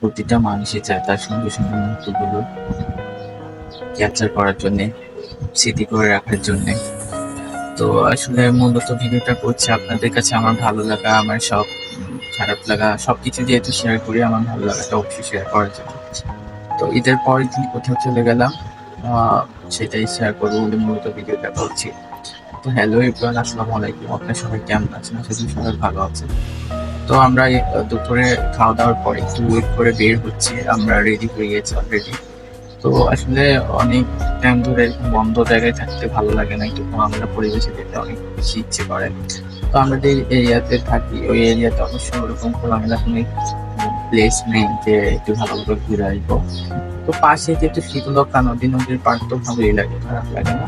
প্রতিটা মানুষই চায় তার সুন্দর সুন্দর মুহূর্তগুলো ক্যাপচার করার জন্যে, স্মৃতি করে রাখার জন্যে। তো আসলে মূলত ভিডিওটা করছি আপনাদের কাছে আমার ভালো লাগা, আমার সব খারাপ লাগা সবকিছু যেহেতু শেয়ার করি, আমার ভালো লাগাটা অবশ্যই শেয়ার করার জন্য। তো ঈদের পরের দিন কোথাও চলে গেলাম, সেটাই শেয়ার করবো বলে মূলত ভিডিওটা করছি। তো হ্যালো এভরিওয়ান, আসসালামু আলাইকুম। আপনার সবাই কেমন আছেন? আশা করি সবাই ভালো আছেন। তো আমরা দুপুরে খাওয়া দাওয়ার পরে একটু ওয়েট করে বের হচ্ছি, আমরা রেডি হয়ে গেছি অলরেডি। তো আসলে অনেক টাইম ধরে এরকম বন্ধ জায়গায় থাকতে ভালো লাগে না, একটু খোলামেলা পরিবেশে যেতে অনেক বেশি ইচ্ছে করে। তো আমরা যে এরিয়াতে থাকি ওই এরিয়াতে অবশ্য ওরকম খোলামেলা কোনো প্লেস নেই যে একটু ভালোভাবে ঘুরে আসবো। তো পাশে যেহেতু শীতলক্ষা নদী, নদীর পাড় তো ভালোই লাগে, খারাপ লাগে না।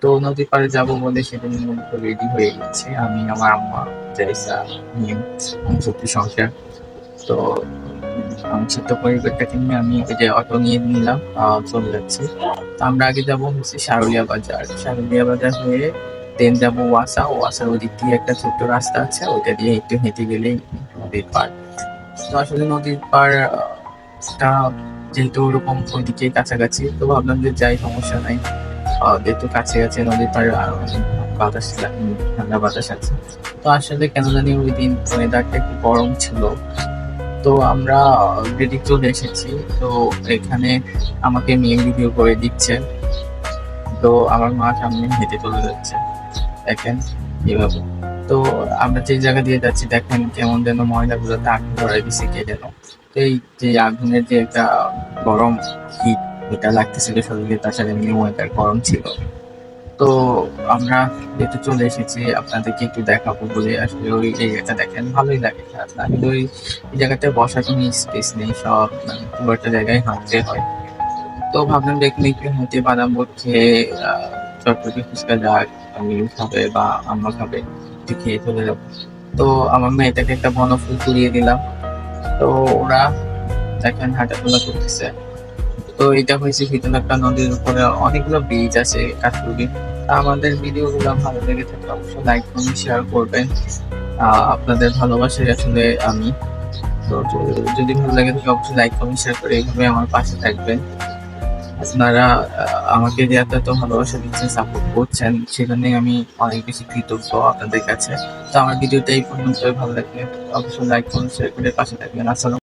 তো নদীর পাড়ে যাবো বলে সেদিন মূলত রেডি হয়ে গেছে আমি, আমার আম্মা, জাইসা, মিম, আমার ছোট্ট সংসার। তো আমার ছোট্ট পরিবারটাকে নিয়ে আমি ওই যে অটো নিয়ে নিলাম, চলে যাচ্ছি। তো আমরা আগে যাবো হচ্ছে সারুলিয়া বাজার, সারুলিয়া বাজার হয়ে দেন যাবো ওয়াসা, ওয়াসার ওদিক দিয়ে একটা ছোট্ট রাস্তা আছে, ওইটা দিয়ে একটু হেঁটে গেলেই নদীর পাড়। তো আসলে নদীর পাড় টা যেহেতু ওরকম ওইদিকে কাছাকাছি, তো ভাবলাম যে যাই, সমস্যা নাই। যেহেতু কাছে কাছে নদীর পাড়ে অনেক বাতাস ঠান্ডা বাতাস আছে। তো আসলে কেন জানি ওই দিন ওয়েদারটা একটু গরম ছিল। তো আমরা রেডি চলে এসেছি। তো এখানে আমাকে মেয়ে ভিডিও করে দিচ্ছে। তো আমার মা সামনে হেঁটে চলে যাচ্ছে, দেখেন এভাবে। তো আমরা যে জায়গা দিয়ে যাচ্ছি দেখেন কেমন যেন ময়লাগুলোতে আগুন ধরাই দিছে কে যেন। তো এই যে আগুনের যে একটা গরম হিট, এটা লাগতেছিল শরীরে, তাছাড়া এমনি ওয়েদার গরম ছিল। তো আমরা যেহেতু চলে এসেছি আপনাদেরকে একটু দেখাবো বলে আসলে ওই এরিয়াটা দেখেন, ভালোই লাগে, খারাপ না। কিন্তু ওই জায়গাটায় বসার কোনো স্পেস নেই, সব মানে পুরো একটা জায়গায় হাঁটতে হয়। তো ভাবলাম যে এখানে একটু হেঁটে বাদাম বোট খেয়ে চটপটি ফুচকা যাক, মিল খাবে বা আম্মা খাবে, একটু খেয়ে চলে যাবো। তো আমার মেয়েটাকে একটা বনফুল কুড়িয়ে দিলাম। তো ওরা দেখেন হাঁটাচলা করতেছে। তো এটা হয়েছে শীতলক্ষ্যা নদীর উপরে অনেকগুলো ব্রিজ আছে কাঠপুরি। আমাদের ভিডিও গুলো ভালো লেগে থাকলে অবশ্যই লাইক কমেন্ট শেয়ার করবেন। আপনাদের ভালোবাসায় আসলে আমি। তো যদি ভালো লাগে থাকে অবশ্যই লাইক কমেন্ট শেয়ার করে এইভাবে আমার পাশে থাকবেন। আপনারা আমাকে যে এত ভালোবাসা দিচ্ছেন, সাপোর্ট করছেন, সেজন্য আমি অনেক বেশি কৃতজ্ঞ আপনাদের কাছে। তো আমার ভিডিওটা এই পর্যন্ত ভালো লাগলে অবশ্যই লাইক কমেন্ট শেয়ার করে পাশে থাকবেন। আসসালাম।